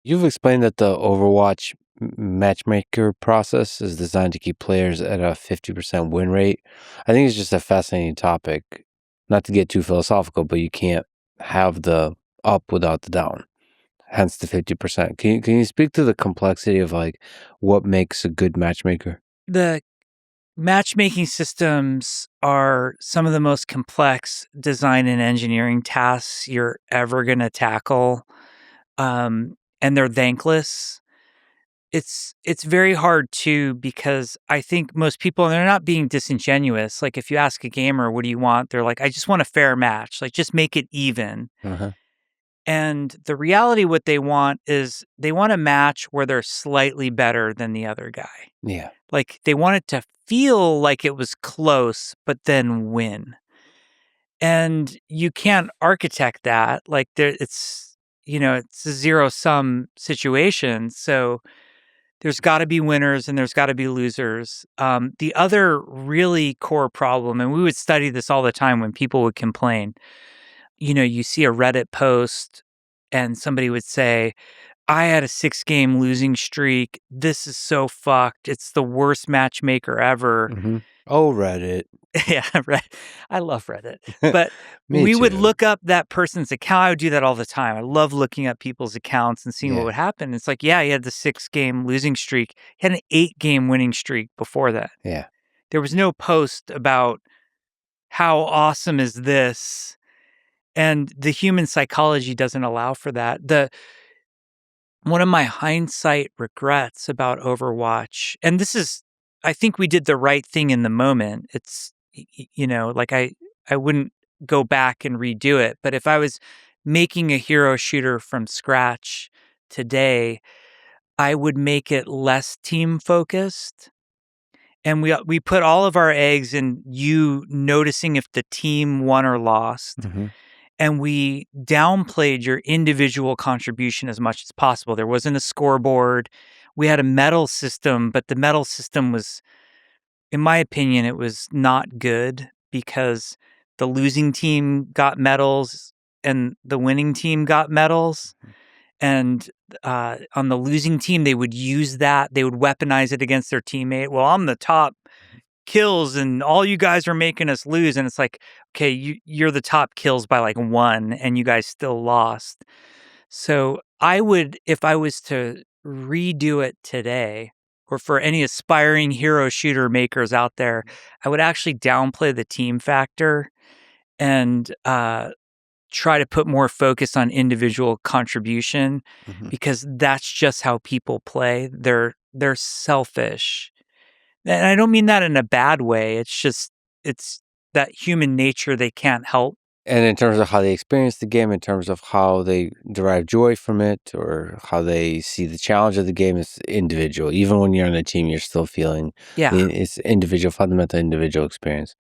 You've explained that the Overwatch matchmaker process is designed to keep players at a 50% win rate. I think it's just a fascinating topic. Not to get too philosophical, but you can't have the up without the down, hence the 50%. Can you speak to the complexity of like what makes a good matchmaker? The matchmaking systems are some of the most complex design and engineering tasks you're ever going to tackle, and they're thankless. It's very hard too because I think most people, and they're not being disingenuous. Like if you ask a gamer, "What do you want?" They're like, "I just want a fair match. Like just make it even." Uh-huh. And the reality, what they want is they want a match where they're slightly better than the other guy. Yeah. Like they want it to feel like it was close, but then win. And you can't architect that. Like it's a zero sum situation. So there's got to be winners and there's got to be losers. The other really core problem, and we would study this all the time when people would complain. You see a Reddit post and somebody would say, I had a 6-game losing streak. This is so fucked. It's the worst matchmaker ever. Mm-hmm. Oh, Reddit. Yeah, right. I love Reddit. But Me we would too. look up that person's account. I would do that all the time. I love looking up people's accounts and seeing what Yeah. would happen. It's like, yeah, he had the 6-game losing streak. He had an 8-game winning streak before that. Yeah. There was no post about how awesome is this. And the human psychology doesn't allow for that. One of my hindsight regrets about Overwatch, and this is, I think we did the right thing in the moment. It's, like I wouldn't go back and redo it. But if I was making a hero shooter from scratch today, I would make it less team focused. And we put all of our eggs in you noticing if the team won or lost. Mm-hmm. And we downplayed your individual contribution as much as possible. There wasn't a scoreboard. We had a medal system, but the medal system was, in my opinion, it was not good because the losing team got medals and the winning team got medals. And on the losing team, they would use that. They would weaponize it against their teammate. Well, I'm the top kills and all you guys are making us lose. And it's like, okay, you're the top kills by like 1 and you guys still lost. So I would, if I was to redo it today, or for any aspiring hero shooter makers out there, I would actually downplay the team factor and try to put more focus on individual contribution Mm-hmm. because that's just how people play. They're selfish. And I don't mean that in a bad way. It's that human nature they can't help. And in terms of how they experience the game, in terms of how they derive joy from it, or how they see the challenge of the game, is individual. Even when you're on a team, you're still feeling Yeah. it's individual, fundamental individual experience.